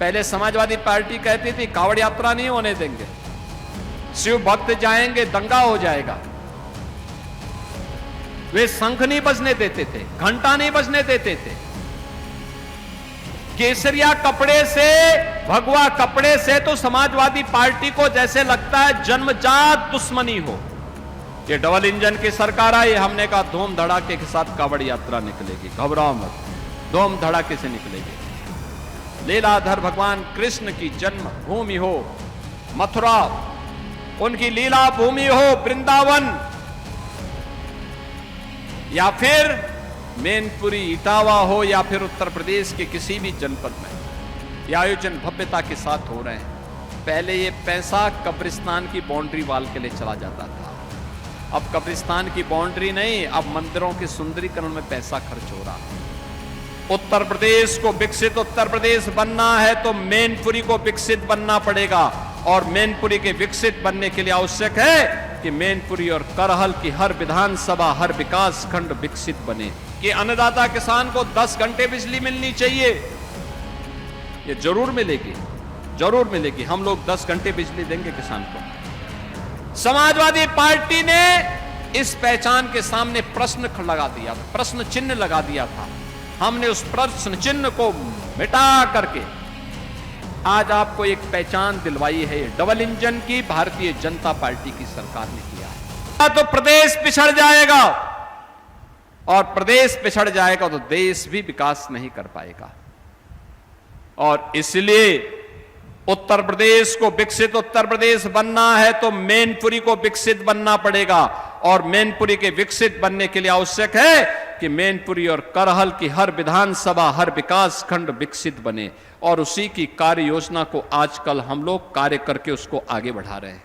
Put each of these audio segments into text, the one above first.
पहले समाजवादी पार्टी कहती थी कावड़ यात्रा नहीं होने देंगे, शिव भक्त जाएंगे दंगा हो जाएगा। वे शंख नहीं बजने देते थे, घंटा नहीं बजने देते थे। केसरिया कपड़े से, भगवा कपड़े से तो समाजवादी पार्टी को जैसे लगता है जन्मजात दुश्मनी हो। ये डबल इंजन की सरकार आई, हमने कहा धूम धड़ाके के साथ कावड़ यात्रा निकलेगी, घबराओ मत, धूम धड़ाके से निकलेगी। लीलाधर भगवान कृष्ण की जन्म भूमि हो मथुरा, उनकी लीला भूमि हो वृंदावन, या फिर मैनपुरी इटावा हो, या फिर उत्तर प्रदेश के किसी भी जनपद में ये आयोजन भव्यता के साथ हो रहे हैं। पहले ये पैसा कब्रिस्तान की बाउंड्री वाल के लिए चला जाता था, अब कब्रिस्तान की बाउंड्री नहीं, अब मंदिरों के सुंदरीकरण में पैसा खर्च हो रहा है। उत्तर प्रदेश को विकसित उत्तर प्रदेश बनना है तो मैनपुरी को विकसित बनना पड़ेगा, और मैनपुरी के विकसित बनने के लिए आवश्यक है कि मैनपुरी और करहल की हर विधानसभा, हर विकास खंड विकसित बने, कि अन्नदाता किसान को 10 घंटे बिजली मिलनी चाहिए। ये जरूर मिलेगी, जरूर मिलेगी, हम लोग 10 घंटे बिजली देंगे किसान को। समाजवादी पार्टी ने इस पहचान के सामने प्रश्न लगा दिया था, प्रश्न चिन्ह लगा दिया था। हमने उस प्रश्न चिन्ह को मिटा करके आज आपको एक पहचान दिलवाई है। डबल इंजन की भारतीय जनता पार्टी की सरकार ने किया है। तो प्रदेश पिछड़ जाएगा, और प्रदेश पिछड़ जाएगा तो देश भी विकास नहीं कर पाएगा। और इसलिए उत्तर प्रदेश को विकसित उत्तर प्रदेश बनना है तो मैनपुरी को विकसित बनना पड़ेगा, और मैनपुरी के विकसित बनने के लिए आवश्यक है कि मैनपुरी और करहल की हर विधानसभा, हर विकास खंड विकसित बने, और उसी की कार्य योजना को आजकल हम लोग कार्य करके उसको आगे बढ़ा रहे हैं।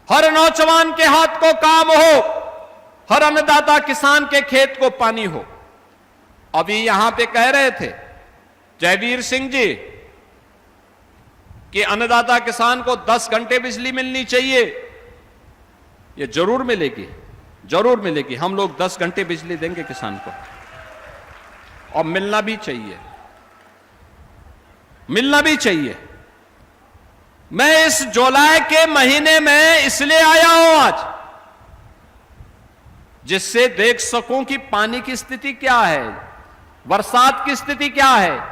हर नौजवान के हाथ को काम हो, हर अन्नदाता किसान के खेत को पानी हो। अभी यहां पे कह रहे थे जयवीर सिंह जी कि अन्नदाता किसान को 10 घंटे बिजली मिलनी चाहिए। ये जरूर मिलेगी, जरूर मिलेगी, हम लोग 10 घंटे बिजली देंगे किसान को, और मिलना भी चाहिए, मिलना भी चाहिए। मैं इस जुलाई के महीने में इसलिए आया हूं आज, जिससे देख सकूं कि पानी की स्थिति क्या है, बरसात की स्थिति क्या है,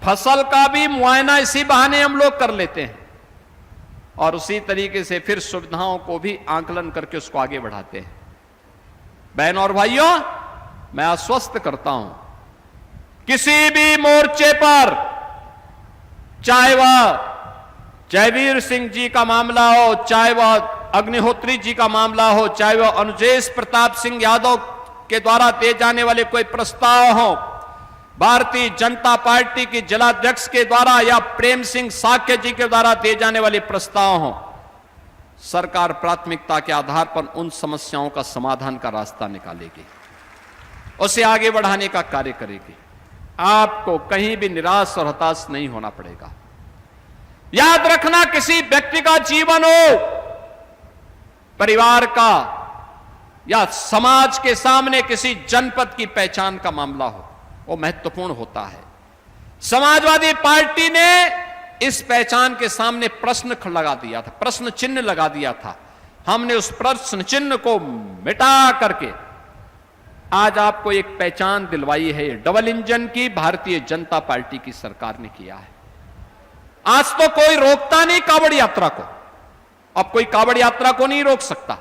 फसल का भी मुआयना इसी बहाने हम लोग कर लेते हैं, और उसी तरीके से फिर सुविधाओं को भी आकलन करके उसको आगे बढ़ाते हैं। बहन और भाइयों, मैं आश्वस्त करता हूं, किसी भी मोर्चे पर, चाहे वह जयवीर सिंह जी का मामला हो, चाहे वह अग्निहोत्री जी का मामला हो, चाहे वह अनुजेश प्रताप सिंह यादव के द्वारा दिए जाने वाले कोई प्रस्ताव हो, भारतीय जनता पार्टी की जिलाध्यक्ष के द्वारा या प्रेम सिंह साक्य जी के द्वारा दिए जाने वाले प्रस्ताव हो, सरकार प्राथमिकता के आधार पर उन समस्याओं का समाधान का रास्ता निकालेगी, उसे आगे बढ़ाने का कार्य करेगी। आपको कहीं भी निराश और हताश नहीं होना पड़ेगा। याद रखना, किसी व्यक्ति का जीवन हो, परिवार का या समाज के सामने किसी जनपद की पहचान का मामला हो, वो महत्वपूर्ण होता है। समाजवादी पार्टी ने इस पहचान के सामने प्रश्न लगा दिया था, प्रश्न चिन्ह लगा दिया था। हमने उस प्रश्न चिन्ह को मिटा करके आज आपको एक पहचान दिलवाई है। डबल इंजन की भारतीय जनता पार्टी की सरकार ने किया है। आज तो कोई रोकता नहीं कावड़ यात्रा को, अब कोई कावड़ यात्रा को नहीं रोक सकता।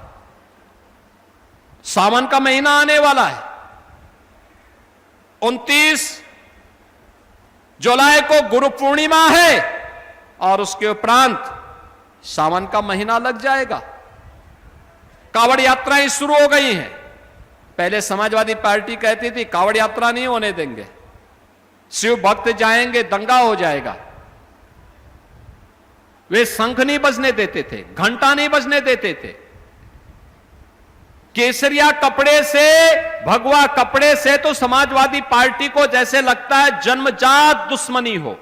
सावन का महीना आने वाला है, 29 जुलाई को गुरु पूर्णिमा है, और उसके उपरांत सावन का महीना लग जाएगा। कावड़ यात्राएं शुरू हो गई हैं। पहले समाजवादी पार्टी कहती थी कावड़ यात्रा नहीं होने देंगे, शिव भक्त जाएंगे दंगा हो जाएगा। वे शंख नहीं बजने देते थे, घंटा नहीं बजने देते थे। केसरिया कपड़े से, भगवा कपड़े से तो समाजवादी पार्टी को जैसे लगता है जन्मजात दुश्मनी हो।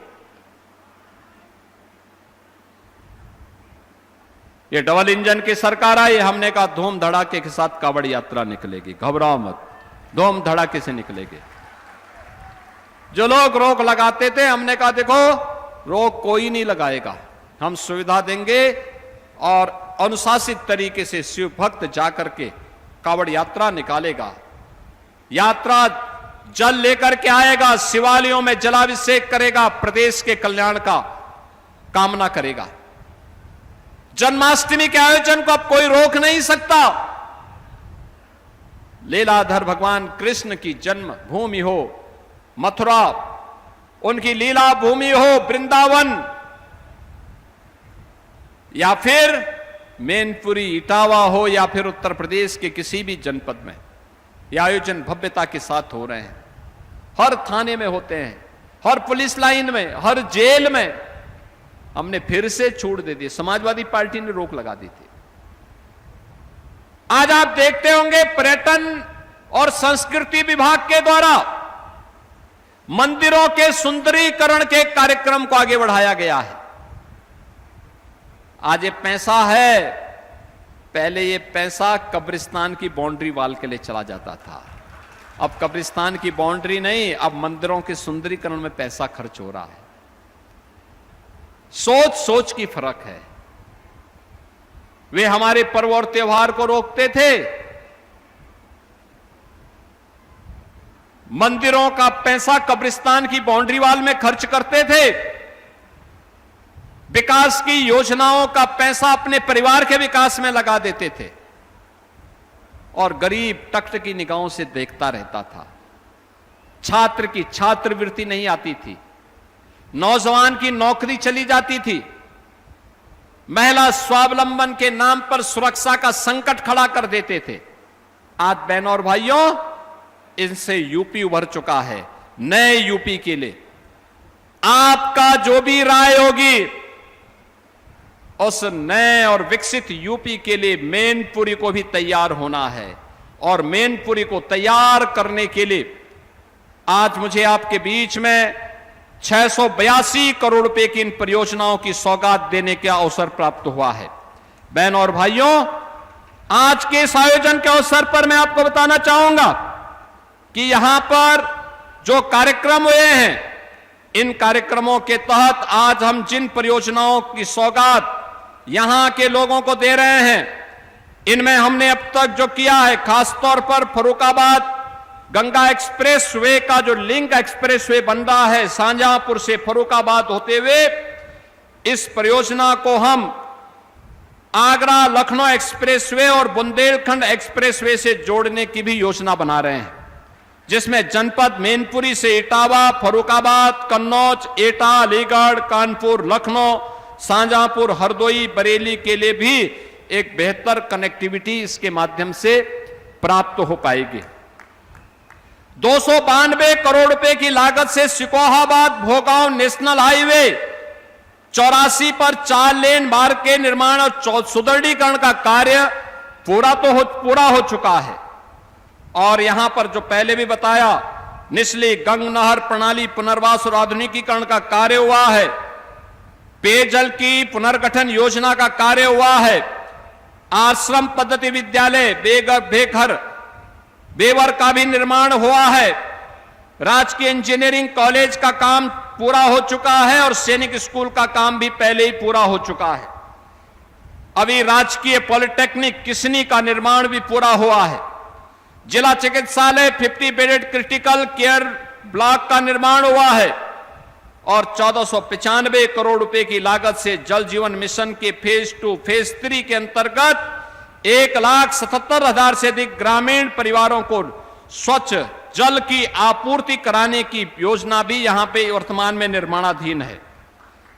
ये डबल इंजन की सरकार आई, हमने कहा धूम धड़ाके के साथ कावड़ यात्रा निकलेगी, घबराओ मत, धूम धड़ाके से निकलेगी। जो लोग रोक लगाते थे, हमने कहा देखो रोक कोई नहीं लगाएगा। हम सुविधा देंगे और अनुशासित तरीके से शिव भक्त जाकर के कावड़ यात्रा निकालेगा, यात्रा जल लेकर के आएगा, शिवालयों में जलाभिषेक करेगा, प्रदेश के कल्याण का कामना करेगा। जन्माष्टमी के आयोजन को अब कोई रोक नहीं सकता। लीलाधर भगवान कृष्ण की जन्म भूमि हो मथुरा, उनकी लीला भूमि हो वृंदावन, या फिर मैनपुरी इटावा हो, या फिर उत्तर प्रदेश के किसी भी जनपद में, यह आयोजन भव्यता के साथ हो रहे हैं। हर थाने में होते हैं, हर पुलिस लाइन में, हर जेल में। हमने फिर से छूट दे दी, समाजवादी पार्टी ने रोक लगा दी थी। आज आप देखते होंगे पर्यटन और संस्कृति विभाग के द्वारा मंदिरों के सुंदरीकरण के कार्यक्रम को आगे बढ़ाया गया है। आज ये पैसा है, पहले ये पैसा कब्रिस्तान की बाउंड्री वाल के लिए चला जाता था। अब कब्रिस्तान की बाउंड्री नहीं, अब मंदिरों के सुंदरीकरण में पैसा खर्च हो रहा है। सोच सोच की फर्क है। वे हमारे पर्व और त्योहार को रोकते थे, मंदिरों का पैसा कब्रिस्तान की बाउंड्री वाल में खर्च करते थे, विकास की योजनाओं का पैसा अपने परिवार के विकास में लगा देते थे, और गरीब टकटकी निगाहों से देखता रहता था। छात्र की छात्रवृत्ति नहीं आती थी, नौजवान की नौकरी चली जाती थी, महिला स्वावलंबन के नाम पर सुरक्षा का संकट खड़ा कर देते थे। आज बहनों और भाइयों, इनसे यूपी उभर चुका है। नए यूपी के लिए आपका जो भी राय होगी, उस नए और विकसित यूपी के लिए मैनपुरी को भी तैयार होना है। और मैनपुरी को तैयार करने के लिए आज मुझे आपके बीच में 682 करोड़ रुपए की इन परियोजनाओं की सौगात देने का अवसर प्राप्त हुआ है। बहनों और भाइयों, आज के इस आयोजन के अवसर पर मैं आपको बताना चाहूंगा कि यहां पर जो कार्यक्रम हुए हैं, इन कार्यक्रमों के तहत आज हम जिन परियोजनाओं की सौगात यहां के लोगों को दे रहे हैं, इनमें हमने अब तक जो किया है, खासतौर पर फर्रुखाबाद गंगा एक्सप्रेस वे का जो लिंक एक्सप्रेस वे बन रहा है शाहजहांपुर से फर्रुखाबाद होते हुए, इस परियोजना को हम आगरा लखनऊ एक्सप्रेस वे और बुंदेलखंड एक्सप्रेस वे से जोड़ने की भी योजना बना रहे हैं, जिसमें जनपद मैनपुरी से इटावा, फर्रुखाबाद, कन्नौज, एटा, अलीगढ़, कानपुर, लखनऊ, शाहजहांपुर, हरदोई, बरेली के लिए भी एक बेहतर कनेक्टिविटी इसके माध्यम से प्राप्त हो पाएगी। 292 करोड़ रुपए की लागत से सिकोहाबाद भोगांव नेशनल हाईवे 84 पर 4 लेन मार्ग के निर्माण और सुदृढ़ीकरण का कार्य पूरा हो चुका है। और यहां पर जो पहले भी बताया, निचली गंग नहर प्रणाली पुनर्वास और आधुनिकीकरण का कार्य हुआ है, पेयजल की पुनर्गठन योजना का कार्य हुआ है, आश्रम पद्धति विद्यालय बेघर बेवर का भी निर्माण हुआ है, राजकीय इंजीनियरिंग कॉलेज का काम पूरा हो चुका है और सैनिक स्कूल का काम भी पहले ही पूरा हो चुका है। अभी राजकीय पॉलिटेक्निक किसनी का निर्माण भी पूरा हुआ है। जिला चिकित्सालय 50 बेडेड क्रिटिकल केयर ब्लॉक का निर्माण हुआ है और 1495 करोड़ रुपए की लागत से जल जीवन मिशन के फेज 2 फेज 3 के अंतर्गत 1,77,000 से अधिक ग्रामीण परिवारों को स्वच्छ जल की आपूर्ति कराने की योजना भी यहां पे वर्तमान में निर्माणाधीन है।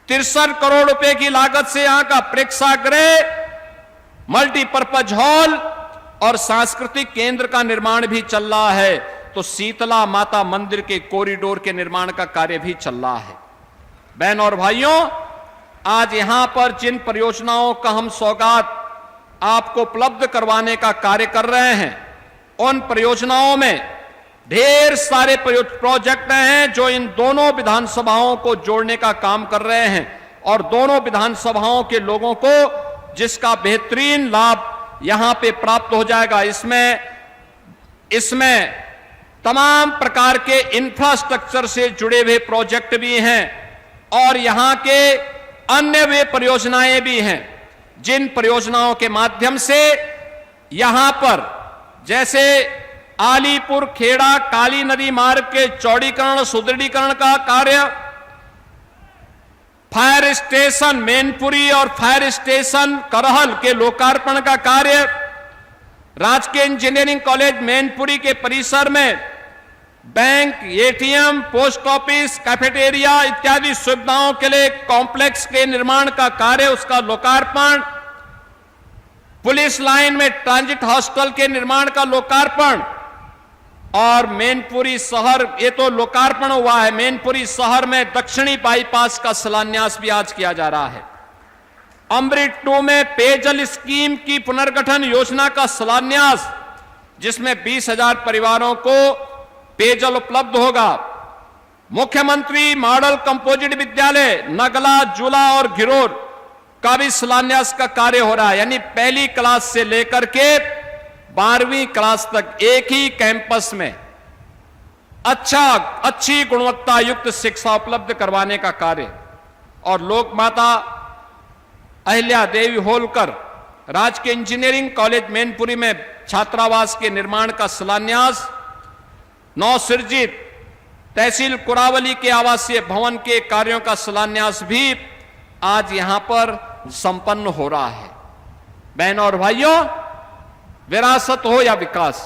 63 करोड़ रुपए की लागत से यहां का प्रेक्षागृह, मल्टीपर्पज हॉल और सांस्कृतिक केंद्र का निर्माण भी चल रहा है। तो शीतला माता मंदिर के कॉरिडोर के निर्माण का कार्य भी चल रहा है। बहनों और भाइयों, आज यहां पर जिन परियोजनाओं का हम सौगात आपको उपलब्ध करवाने का कार्य कर रहे हैं, उन परियोजनाओं में ढेर सारे प्रोजेक्ट हैं जो इन दोनों विधानसभाओं को जोड़ने का काम कर रहे हैं और दोनों विधानसभाओं के लोगों को जिसका बेहतरीन लाभ यहां पे प्राप्त हो जाएगा। इसमें तमाम प्रकार के इंफ्रास्ट्रक्चर से जुड़े हुए प्रोजेक्ट भी हैं। और यहां के अन्य वे परियोजनाएं भी हैं जिन परियोजनाओं के माध्यम से यहां पर जैसे आलीपुर खेड़ा काली नदी मार्ग के चौड़ीकरण सुदृढ़ीकरण का कार्य, फायर स्टेशन मैनपुरी और फायर स्टेशन करहल के लोकार्पण का कार्य, राजकीय इंजीनियरिंग कॉलेज मैनपुरी के परिसर में bank, ATM, post office, cafeteria इत्यादि सुविधाओं के लिए कॉम्प्लेक्स के निर्माण का कार्य, उसका लोकार्पण, पुलिस लाइन में ट्रांजिट हॉस्टल के निर्माण का लोकार्पण, और मैनपुरी शहर, ये तो लोकार्पण हुआ है, मैनपुरी शहर में दक्षिणी बाईपास का शिलान्यास भी आज किया जा रहा है। अमृत 2 में पेयजल स्कीम की पुनर्गठन योजना का शिलान्यास, जिसमें 20,000 परिवारों को पेयजल उपलब्ध होगा। मुख्यमंत्री मॉडल कंपोजिट विद्यालय नगला, जुला और घिरोर का भी शिलान्यास का कार्य हो रहा है, यानी पहली क्लास से लेकर के 12वीं क्लास तक एक ही कैंपस में अच्छी गुणवत्ता युक्त शिक्षा उपलब्ध करवाने का कार्य। और लोक माता अहिल्या देवी होलकर राजकीय इंजीनियरिंग कॉलेज मैनपुरी में छात्रावास के निर्माण का शिलान्यास, नवसृजित तहसील कुरावली के आवासीय भवन के कार्यों का शिलान्यास भी आज यहां पर संपन्न हो रहा है। बहनों और भाइयों, विरासत हो या विकास,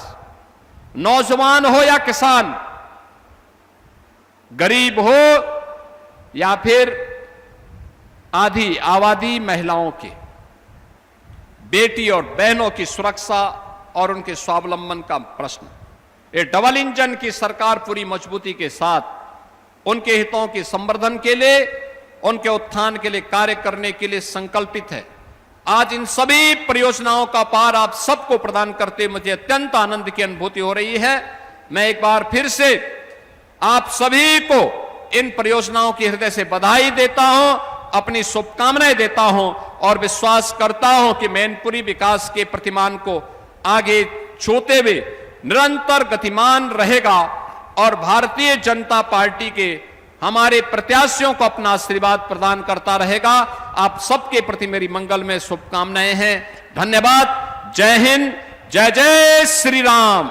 नौजवान हो या किसान, गरीब हो या फिर आधी आबादी महिलाओं के, बेटी और बहनों की सुरक्षा और उनके स्वावलंबन का प्रश्न, ये डबल इंजन की सरकार पूरी मजबूती के साथ उनके हितों के संवर्धन के लिए, उनके उत्थान के लिए कार्य करने के लिए संकल्पित है। आज इन सभी परियोजनाओं का पार आप सबको प्रदान करते मुझे अत्यंत आनंद की अनुभूति हो रही है। मैं एक बार फिर से आप सभी को इन परियोजनाओं की हृदय से बधाई देता हूं, अपनी शुभकामनाएं देता हूं और विश्वास करता हूं कि मैनपुरी विकास के प्रतिमान को आगे छूते हुए निरंतर गतिमान रहेगा और भारतीय जनता पार्टी के हमारे प्रत्याशियों को अपना आशीर्वाद प्रदान करता रहेगा। आप सबके प्रति मेरी मंगलमय शुभकामनाएं हैं। धन्यवाद। जय हिंद, जय जय श्री राम।